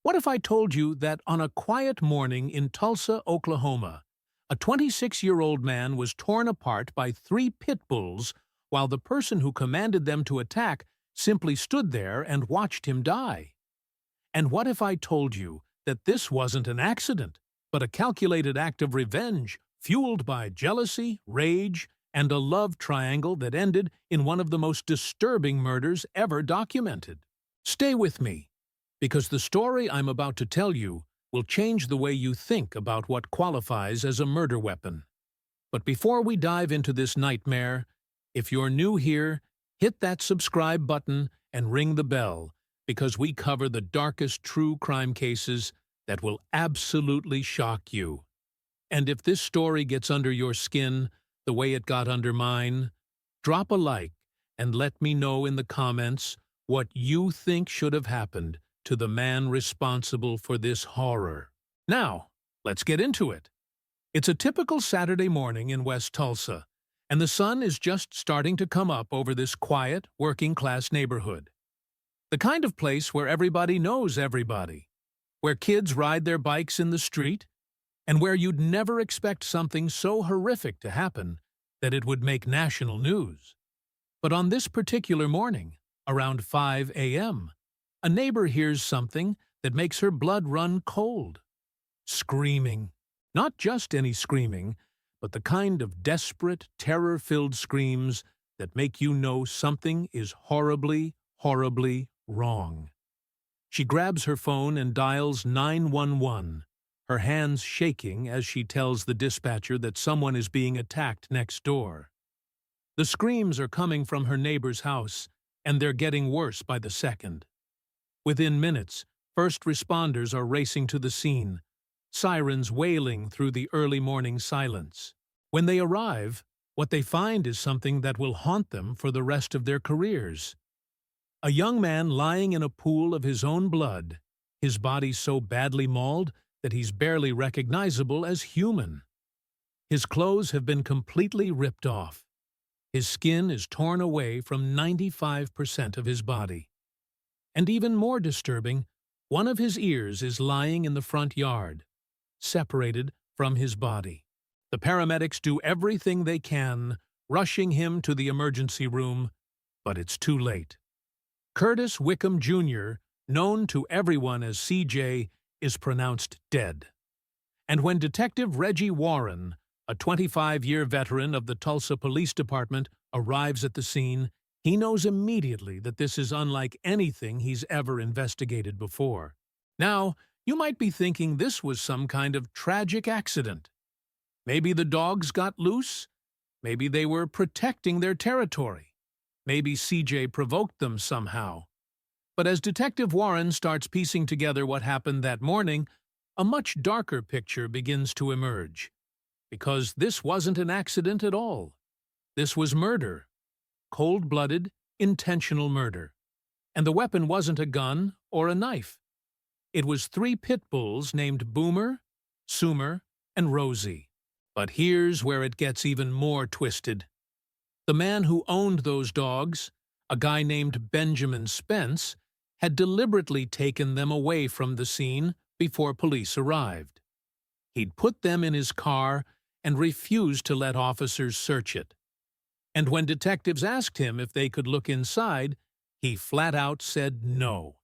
What if I told you that on a quiet morning in Tulsa, Oklahoma, a 26-year-old man was torn apart by three pit bulls while the person who commanded them to attack simply stood there and watched him die? And what if I told you that this wasn't an accident, but a calculated act of revenge fueled by jealousy, rage, and a love triangle that ended in one of the most disturbing murders ever documented? Stay with me, because the story I'm about to tell you will change the way you think about what qualifies as a murder weapon. But before we dive into this nightmare, if you're new here, hit that subscribe button and ring the bell, because we cover the darkest true crime cases that will absolutely shock you. And if this story gets under your skin the way it got under mine, drop a like and let me know in the comments what you think should have happened to the man responsible for this horror. Now, let's get into it. It's a typical Saturday morning in West Tulsa, and the sun is just starting to come up over this quiet, working-class neighborhood. The kind of place where everybody knows everybody, where kids ride their bikes in the street, and where you'd never expect something so horrific to happen that it would make national news. But on this particular morning, around 5 a.m., a neighbor hears something that makes her blood run cold. Screaming. Not just any screaming, but the kind of desperate, terror-filled screams that make you know something is horribly, horribly wrong. She grabs her phone and dials 911, her hands shaking as she tells the dispatcher that someone is being attacked next door. The screams are coming from her neighbor's house, and they're getting worse by the second. Within minutes, first responders are racing to the scene, sirens wailing through the early morning silence. When they arrive, what they find is something that will haunt them for the rest of their careers. A young man lying in a pool of his own blood, his body so badly mauled that he's barely recognizable as human. His clothes have been completely ripped off. His skin is torn away from 95% of his body. And even more disturbing, one of his ears is lying in the front yard, separated from his body. The paramedics do everything they can, rushing him to the emergency room, but it's too late. Curtis Wickham Jr., known to everyone as CJ, is pronounced dead. And when Detective Reggie Warren, a 25-year veteran of the Tulsa Police Department, arrives at the scene, he knows immediately that this is unlike anything he's ever investigated before. Now, you might be thinking this was some kind of tragic accident. Maybe the dogs got loose. Maybe they were protecting their territory. Maybe CJ provoked them somehow. But as Detective Warren starts piecing together what happened that morning, a much darker picture begins to emerge. Because this wasn't an accident at all. This was murder. Cold-blooded, intentional murder. And the weapon wasn't a gun or a knife. It was three pit bulls named Boomer, Soomer, and Rosie. But here's where it gets even more twisted. The man who owned those dogs, a guy named Benjamin Spence, had deliberately taken them away from the scene before police arrived. He'd put them in his car and refused to let officers search it. And when detectives asked him if they could look inside, he flat out said no.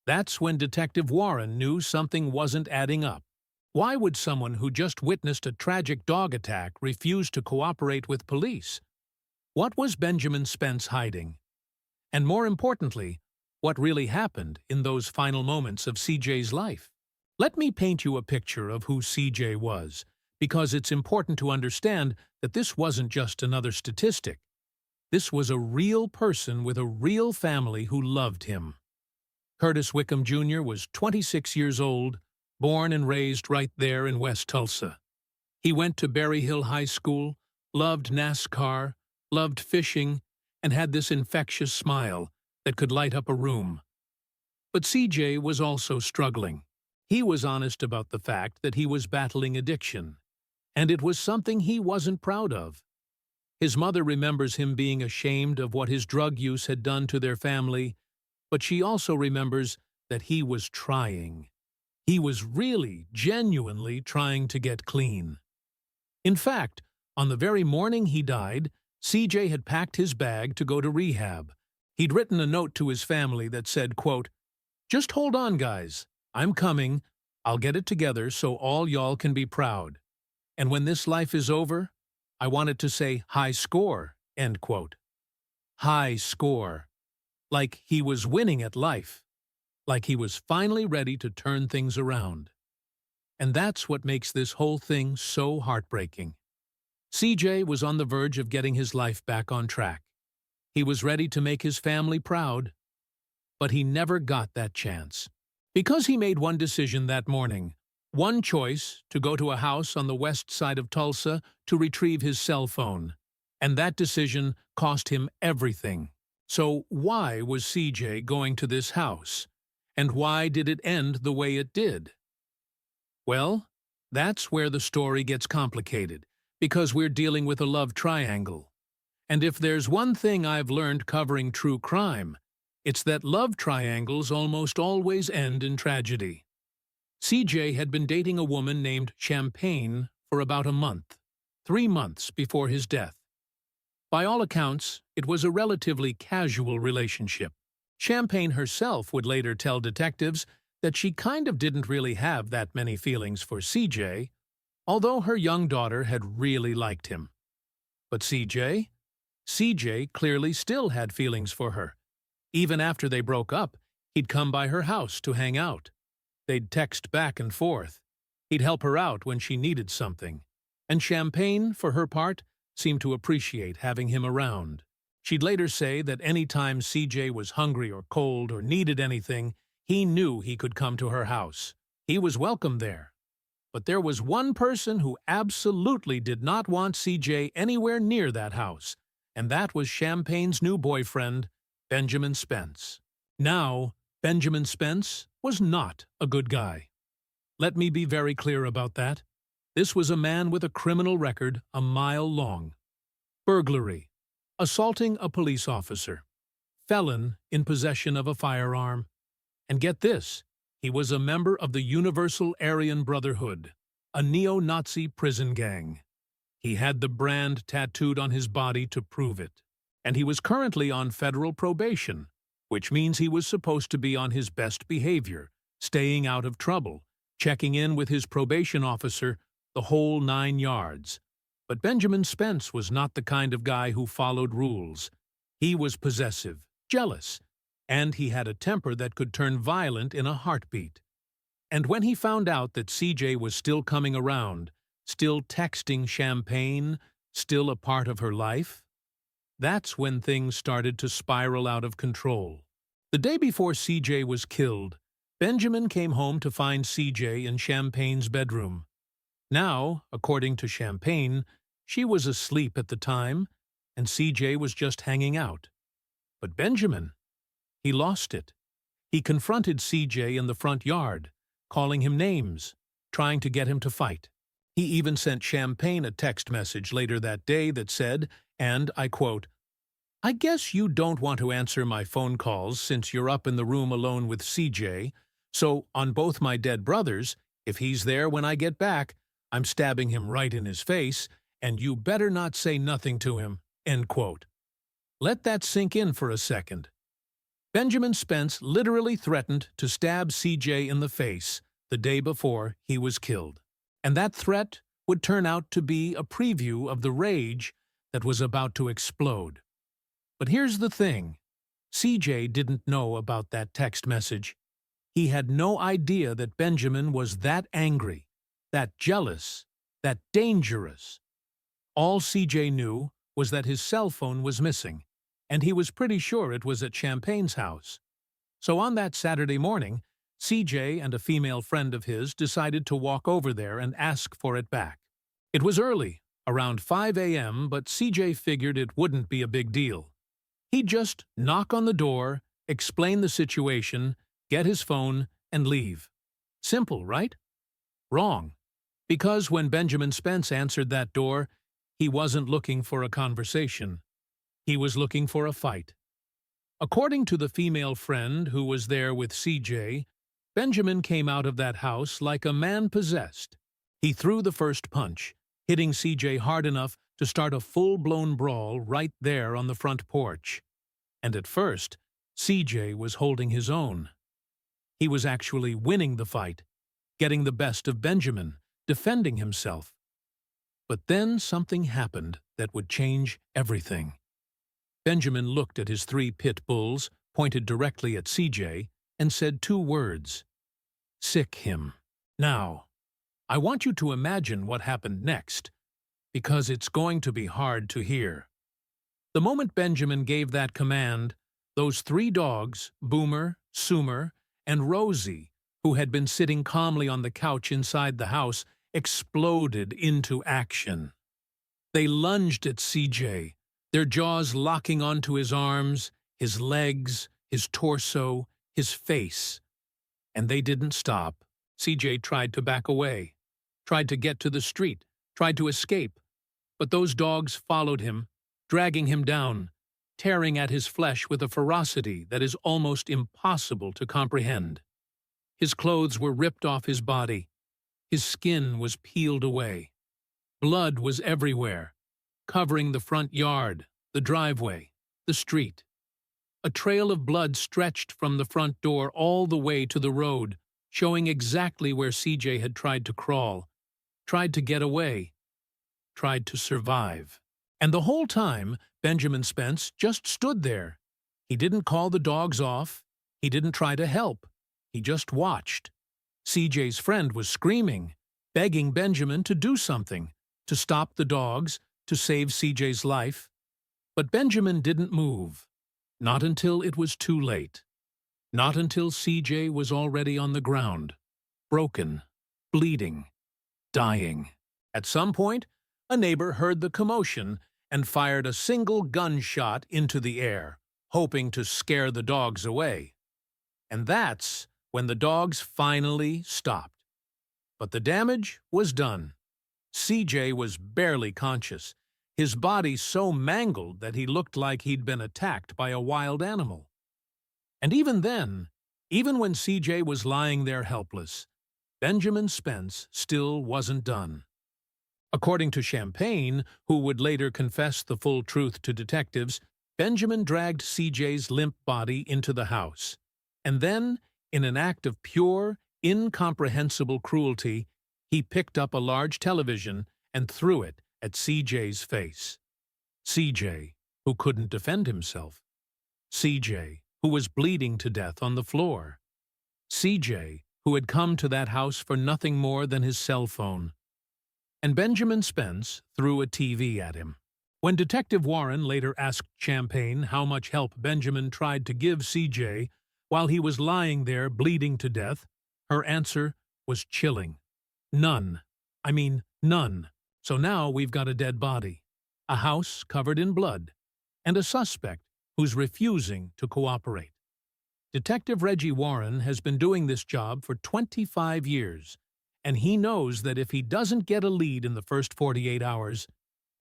That's when Detective Warren knew something wasn't adding up. Why would someone who just witnessed a tragic dog attack refuse to cooperate with police? What was Benjamin Spence hiding? And more importantly, what really happened in those final moments of CJ's life? Let me paint you a picture of who CJ was, because it's important to understand that this wasn't just another statistic. This was a real person with a real family who loved him. Curtis Wickham Jr. was 26 years old, born and raised right there in West Tulsa. He went to Berry Hill High School, loved NASCAR, loved fishing, and had this infectious smile that could light up a room. But CJ was also struggling. He was honest about the fact that he was battling addiction, and it was something he wasn't proud of. His mother remembers him being ashamed of what his drug use had done to their family, but she also remembers that he was trying. He was really, genuinely trying to get clean. In fact, on the very morning he died, CJ had packed his bag to go to rehab. He'd written a note to his family that said, quote, "Just hold on, guys. I'm coming. I'll get it together so all y'all can be proud. And when this life is over, I want it to say high score," end quote. High score. Like he was winning at life. Like he was finally ready to turn things around. And that's what makes this whole thing so heartbreaking. CJ was on the verge of getting his life back on track. He was ready to make his family proud, but he never got that chance. Because he made one decision that morning, one choice to go to a house on the west side of Tulsa to retrieve his cell phone. And that decision cost him everything. So why was CJ going to this house? And why did it end the way it did? Well, that's where the story gets complicated, because we're dealing with a love triangle. And if there's one thing I've learned covering true crime, it's that love triangles almost always end in tragedy. CJ had been dating a woman named Champaign for about a month, 3 months before his death. By all accounts, it was a relatively casual relationship. Champaign herself would later tell detectives that she kind of didn't really have that many feelings for CJ, although her young daughter had really liked him. But CJ clearly still had feelings for her. Even after they broke up, he'd come by her house to hang out. They'd text back and forth. He'd help her out when she needed something. And Champaign, for her part, seemed to appreciate having him around. She'd later say that any time CJ was hungry or cold or needed anything, he knew he could come to her house. He was welcome there. But there was one person who absolutely did not want CJ anywhere near that house, and that was Champaign's new boyfriend, Benjamin Spence. Now, Benjamin Spence was not a good guy. Let me be very clear about that. This was a man with a criminal record a mile long. Burglary, assaulting a police officer, felon in possession of a firearm. And get this, he was a member of the Universal Aryan Brotherhood, a neo-Nazi prison gang. He had the brand tattooed on his body to prove it. And he was currently on federal probation, which means he was supposed to be on his best behavior, staying out of trouble, checking in with his probation officer, the whole 9 yards. But Benjamin Spence was not the kind of guy who followed rules. He was possessive, jealous, and he had a temper that could turn violent in a heartbeat. And when he found out that CJ was still coming around, still texting Champaign, still a part of her life, that's when things started to spiral out of control. The day before CJ was killed, Benjamin came home to find CJ in Champaign's bedroom. Now, according to Champaign, she was asleep at the time, and CJ was just hanging out. But Benjamin, he lost it. He confronted CJ in the front yard, calling him names, trying to get him to fight. He even sent Champaign a text message later that day that said, and I quote, "I guess you don't want to answer my phone calls since you're up in the room alone with CJ, so on both my dead brothers, if he's there when I get back, I'm stabbing him right in his face, and you better not say nothing to him," end quote. Let that sink in for a second. Benjamin Spence literally threatened to stab CJ in the face the day before he was killed. And that threat would turn out to be a preview of the rage that was about to explode. But here's the thing. CJ didn't know about that text message. He had no idea that Benjamin was that angry, that jealous, that dangerous. All CJ knew was that his cell phone was missing, and he was pretty sure it was at Champaign's house. So on that Saturday morning, CJ and a female friend of his decided to walk over there and ask for it back. It was early, around 5 a.m., but CJ figured it wouldn't be a big deal. He'd just knock on the door, explain the situation, get his phone, and leave. Simple, right? Wrong. Because when Benjamin Spence answered that door, he wasn't looking for a conversation. He was looking for a fight. According to the female friend who was there with CJ, Benjamin came out of that house like a man possessed. He threw the first punch, hitting CJ hard enough to start a full-blown brawl right there on the front porch. And at first, CJ was holding his own. He was actually winning the fight, getting the best of Benjamin, defending himself. But then something happened that would change everything. Benjamin looked at his 3 pit bulls, pointed directly at CJ, and said 2 words. "Sick him." Now, I want you to imagine what happened next, because it's going to be hard to hear. The moment Benjamin gave that command, those 3 dogs, Boomer, Soomer, and Rosie, who had been sitting calmly on the couch inside the house, exploded into action. They lunged at CJ, their jaws locking onto his arms, his legs, his torso, his face. And they didn't stop. CJ tried to back away, tried to get to the street, tried to escape. But those dogs followed him, dragging him down, tearing at his flesh with a ferocity that is almost impossible to comprehend. His clothes were ripped off his body. His skin was peeled away. Blood was everywhere, covering the front yard, the driveway, the street. A trail of blood stretched from the front door all the way to the road, showing exactly where CJ had tried to crawl, tried to get away, tried to survive. And the whole time, Benjamin Spence just stood there. He didn't call the dogs off. He didn't try to help. He just watched. CJ's friend was screaming, begging Benjamin to do something, to stop the dogs, to save CJ's life. But Benjamin didn't move. Not until it was too late. Not until CJ was already on the ground, broken, bleeding, dying. At some point, a neighbor heard the commotion and fired a single gunshot into the air, hoping to scare the dogs away. And that's when the dogs finally stopped. But the damage was done. CJ was barely conscious, his body so mangled that he looked like he'd been attacked by a wild animal. And even then, even when CJ was lying there helpless, Benjamin Spence still wasn't done. According to Champaign, who would later confess the full truth to detectives, Benjamin dragged CJ's limp body into the house. And then, in an act of pure, incomprehensible cruelty, he picked up a large television and threw it at CJ's face. CJ, who couldn't defend himself. CJ, who was bleeding to death on the floor. CJ, who had come to that house for nothing more than his cell phone. And Benjamin Spence threw a TV at him. When Detective Warren later asked Champaign how much help Benjamin tried to give CJ while he was lying there bleeding to death, her answer was chilling. None. I mean, none. So now we've got a dead body, a house covered in blood, and a suspect who's refusing to cooperate. Detective Reggie Warren has been doing this job for 25 years, and he knows that if he doesn't get a lead in the first 48 hours,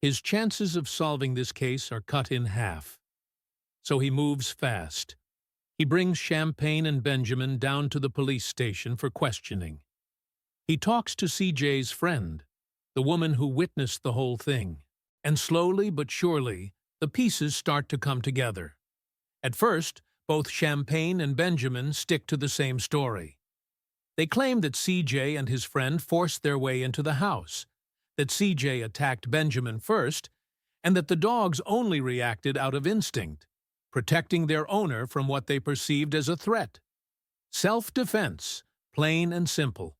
his chances of solving this case are cut in half. So he moves fast. He brings Champaign and Benjamin down to the police station for questioning. He talks to CJ's friend, the woman who witnessed the whole thing, and slowly but surely, the pieces start to come together. At first, both Champaign and Benjamin stick to the same story. They claim that CJ and his friend forced their way into the house, that CJ attacked Benjamin first, and that the dogs only reacted out of instinct, protecting their owner from what they perceived as a threat. Self-defense, plain and simple.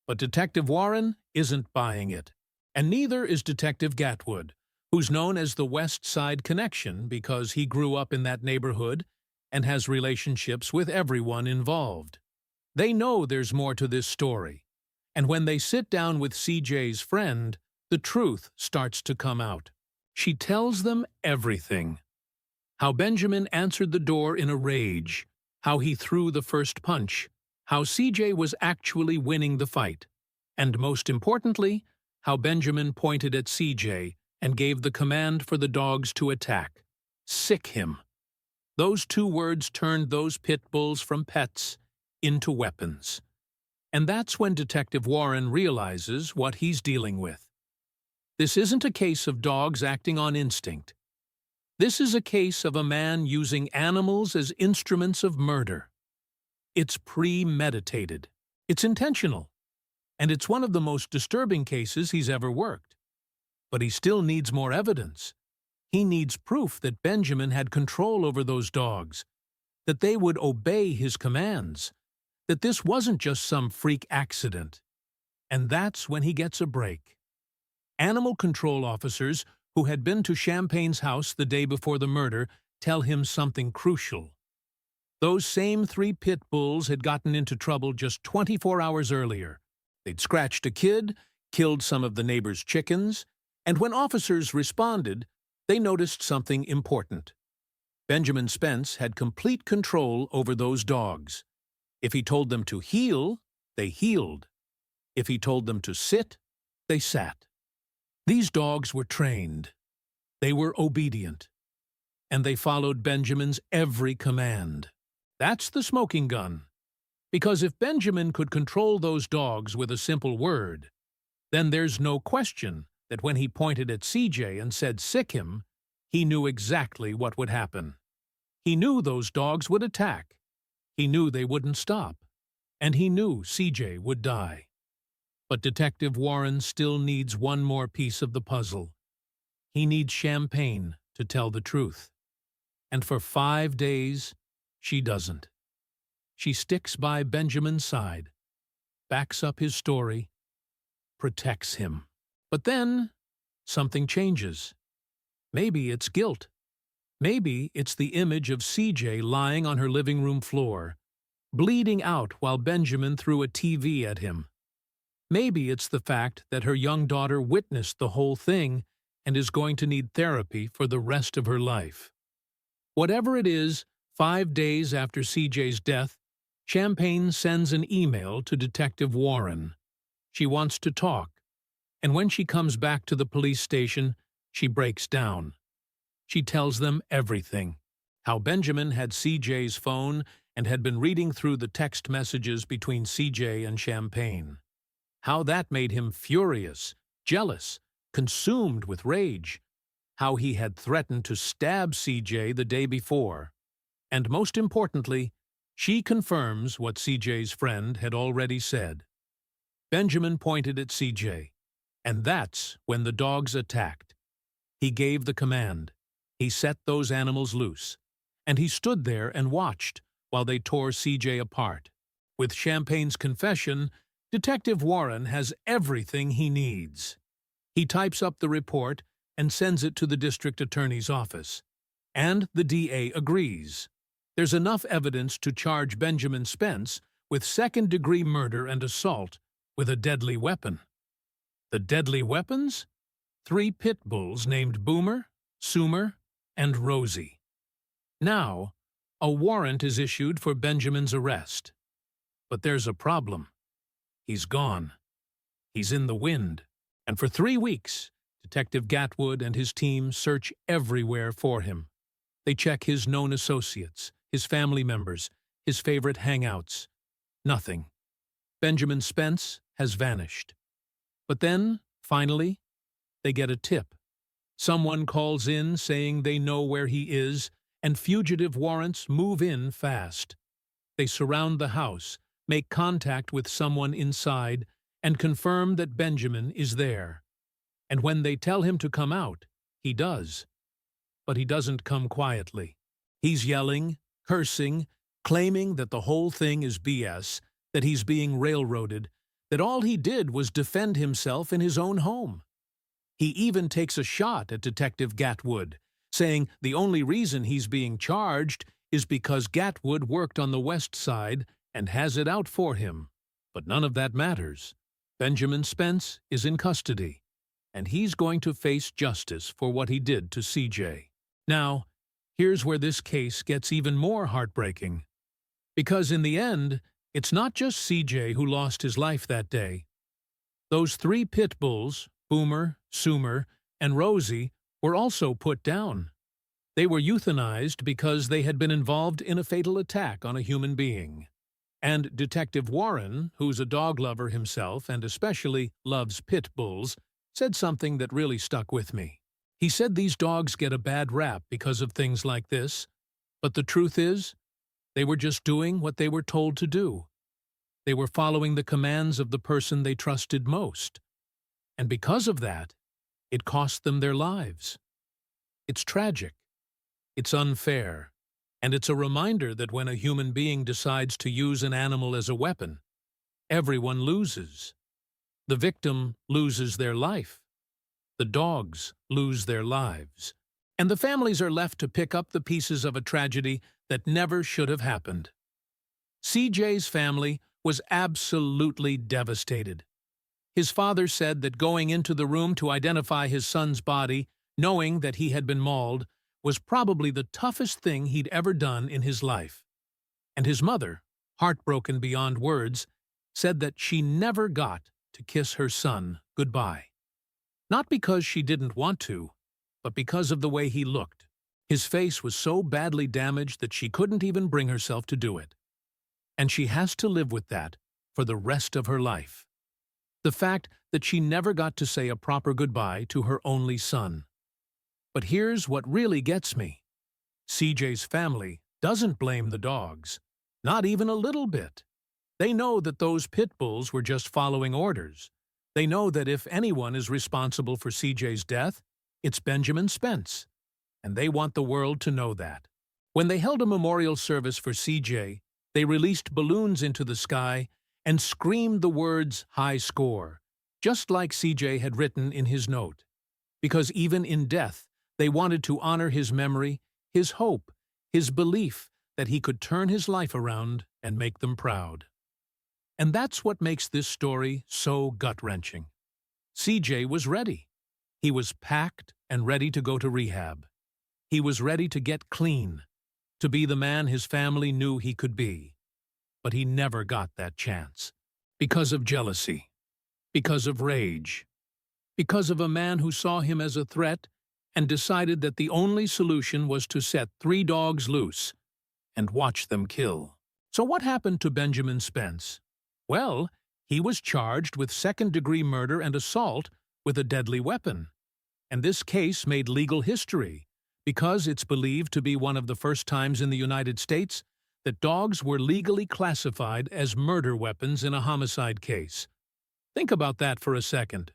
But Detective Warren isn't buying it, and neither is Detective Gatwood, who's known as the West Side Connection because he grew up in that neighborhood and has relationships with everyone involved. They know there's more to this story, and when they sit down with CJ's friend, the truth starts to come out. She tells them everything. How Benjamin answered the door in a rage, how he threw the first punch, how CJ was actually winning the fight, and most importantly, how Benjamin pointed at CJ and gave the command for the dogs to attack. Sick him. Those two words turned those pit bulls from pets into weapons. And that's when Detective Warren realizes what he's dealing with. This isn't a case of dogs acting on instinct. This is a case of a man using animals as instruments of murder. It's premeditated. It's intentional. And it's one of the most disturbing cases he's ever worked. But he still needs more evidence. He needs proof that Benjamin had control over those dogs, that they would obey his commands, that this wasn't just some freak accident. And that's when he gets a break. Animal control officers who had been to Champaign's house the day before the murder tell him something crucial. Those same 3 pit bulls had gotten into trouble just 24 hours earlier. They'd scratched a kid, killed some of the neighbor's chickens, and when officers responded, they noticed something important. Benjamin Spence had complete control over those dogs. If he told them to heel, they heeled. If he told them to sit, they sat. These dogs were trained. They were obedient. And they followed Benjamin's every command. That's the smoking gun. Because if Benjamin could control those dogs with a simple word, then there's no question that when he pointed at CJ and said sick him, he knew exactly what would happen. He knew those dogs would attack. He knew they wouldn't stop. And he knew CJ would die. But Detective Warren still needs one more piece of the puzzle. He needs Champaign to tell the truth. And for 5 days, she doesn't. She sticks by Benjamin's side, backs up his story, protects him. But then, something changes. Maybe it's guilt. Maybe it's the image of CJ lying on her living room floor, bleeding out while Benjamin threw a TV at him. Maybe it's the fact that her young daughter witnessed the whole thing and is going to need therapy for the rest of her life. Whatever it is, 5 days after CJ's death, Champaign sends an email to Detective Warren. She wants to talk, and when she comes back to the police station, she breaks down. She tells them everything. How Benjamin had CJ's phone and had been reading through the text messages between CJ and Champaign. How that made him furious, jealous, consumed with rage. How he had threatened to stab CJ the day before. And most importantly, she confirms what CJ's friend had already said. Benjamin pointed at CJ, and that's when the dogs attacked. He gave the command. He set those animals loose, and he stood there and watched while they tore CJ apart. With Champaign's confession, Detective Warren has everything he needs. He types up the report and sends it to the district attorney's office. And the DA agrees. There's enough evidence to charge Benjamin Spence with second-degree murder and assault with a deadly weapon. The deadly weapons? 3 pit bulls named Boomer, Soomer, and Rosie. Now, a warrant is issued for Benjamin's arrest. But there's a problem. He's gone. He's in the wind. And for 3 weeks, Detective Gatwood and his team search everywhere for him. They check his known associates, his family members, his favorite hangouts. Nothing. Benjamin Spence has vanished. But then, finally, they get a tip. Someone calls in saying they know where he is, and fugitive warrants move in fast. They surround the house, make contact with someone inside, and confirm that Benjamin is there. And when they tell him to come out, he does. But he doesn't come quietly. He's yelling, cursing, claiming that the whole thing is BS, that he's being railroaded, that all he did was defend himself in his own home. He even takes a shot at Detective Gatwood, saying the only reason he's being charged is because Gatwood worked on the west side and has it out for him. But none of that matters. Benjamin Spence is in custody, and he's going to face justice for what he did to CJ. Now, here's where this case gets even more heartbreaking. Because in the end, it's not just CJ who lost his life that day. Those 3 pit bulls, Boomer, Soomer, and Rosie, were also put down. They were euthanized because they had been involved in a fatal attack on a human being. And Detective Warren, who's a dog lover himself and especially loves pit bulls, said something that really stuck with me. He said these dogs get a bad rap because of things like this, but the truth is, they were just doing what they were told to do. They were following the commands of the person they trusted most. And because of that, it cost them their lives. It's tragic. It's unfair. And it's a reminder that when a human being decides to use an animal as a weapon, everyone loses. The victim loses their life. The dogs lose their lives. And the families are left to pick up the pieces of a tragedy that never should have happened. CJ's family was absolutely devastated. His father said that going into the room to identify his son's body, knowing that he had been mauled, was probably the toughest thing he'd ever done in his life. And his mother, heartbroken beyond words, said that she never got to kiss her son goodbye. Not because she didn't want to, but because of the way he looked. His face was so badly damaged that she couldn't even bring herself to do it. And she has to live with that for the rest of her life. The fact that she never got to say a proper goodbye to her only son. But here's what really gets me. CJ's family doesn't blame the dogs, not even a little bit. They know that those pit bulls were just following orders. They know that if anyone is responsible for CJ's death, it's Benjamin Spence. And they want the world to know that. When they held a memorial service for CJ, they released balloons into the sky and screamed the words "high score," just like CJ had written in his note. Because even in death, they wanted to honor his memory, his hope, his belief that he could turn his life around and make them proud. And that's what makes this story so gut-wrenching. CJ was ready. He was packed and ready to go to rehab. He was ready to get clean, to be the man his family knew he could be. But he never got that chance. Because of jealousy. Because of rage. Because of a man who saw him as a threat and decided that the only solution was to set 3 dogs loose and watch them kill. So what happened to Benjamin Spence? Well, he was charged with second-degree murder and assault with a deadly weapon. And this case made legal history because it's believed to be one of the first times in the United States that dogs were legally classified as murder weapons in a homicide case. Think about that for a second.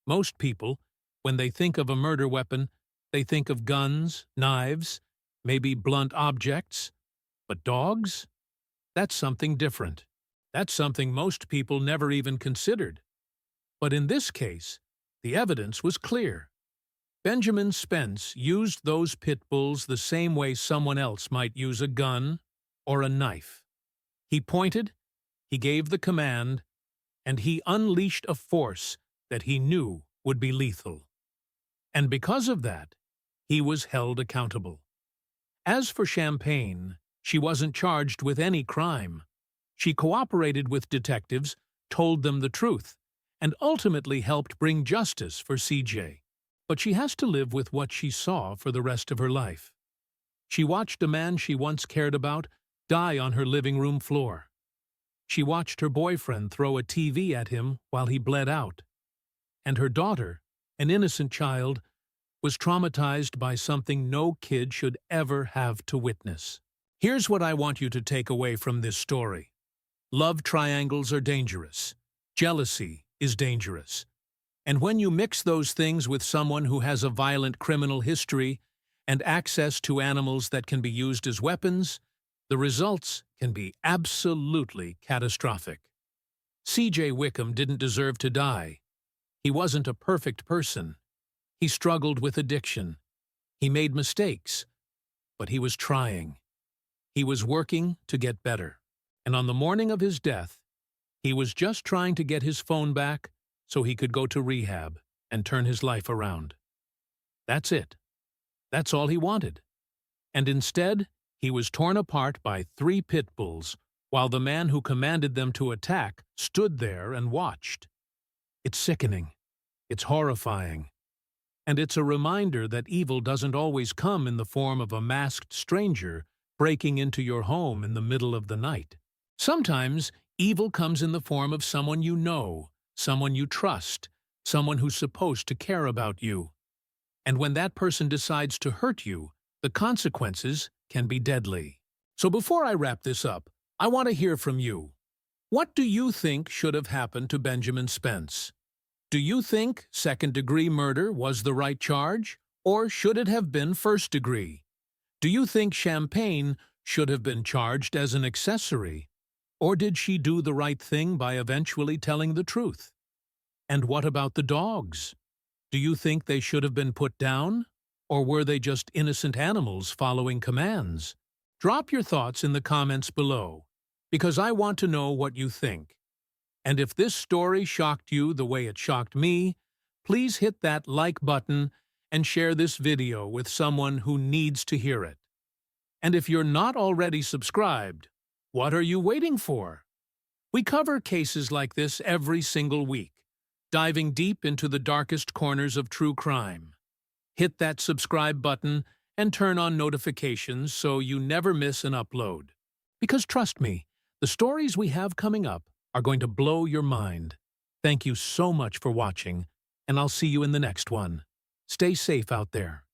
Most people, when they think of a murder weapon, they think of guns, knives, maybe blunt objects. But dogs? That's something different. That's something most people never even considered. But in this case, the evidence was clear. Benjamin Spence used those pit bulls the same way someone else might use a gun or a knife. He pointed, he gave the command, and he unleashed a force that he knew would be lethal. And because of that, he was held accountable. As for Champaign, she wasn't charged with any crime. She cooperated with detectives, told them the truth, and ultimately helped bring justice for CJ. But she has to live with what she saw for the rest of her life. She watched a man she once cared about die on her living room floor. She watched her boyfriend throw a TV at him while he bled out. And her daughter, an innocent child, was traumatized by something no kid should ever have to witness. Here's what I want you to take away from this story. Love triangles are dangerous. Jealousy is dangerous. And when you mix those things with someone who has a violent criminal history and access to animals that can be used as weapons, the results can be absolutely catastrophic. CJ Wickham didn't deserve to die. He wasn't a perfect person. He struggled with addiction. He made mistakes, but he was trying. He was working to get better. And on the morning of his death, he was just trying to get his phone back so he could go to rehab and turn his life around. That's it. That's all he wanted. And instead, he was torn apart by 3 pit bulls, while the man who commanded them to attack stood there and watched. It's sickening. It's horrifying. And it's a reminder that evil doesn't always come in the form of a masked stranger breaking into your home in the middle of the night. Sometimes, evil comes in the form of someone you know, someone you trust, someone who's supposed to care about you. And when that person decides to hurt you, the consequences can be deadly. So before I wrap this up, I want to hear from you. What do you think should have happened to Benjamin Spence? Do you think second-degree murder was the right charge, or should it have been first-degree? Do you think Champaign should have been charged as an accessory, or did she do the right thing by eventually telling the truth? And what about the dogs? Do you think they should have been put down, or were they just innocent animals following commands? Drop your thoughts in the comments below, because I want to know what you think. And if this story shocked you the way it shocked me, please hit that like button and share this video with someone who needs to hear it. And if you're not already subscribed, what are you waiting for? We cover cases like this every single week, diving deep into the darkest corners of true crime. Hit that subscribe button and turn on notifications so you never miss an upload. Because trust me, the stories we have coming up are going to blow your mind. Thank you so much for watching, and I'll see you in the next one. Stay safe out there.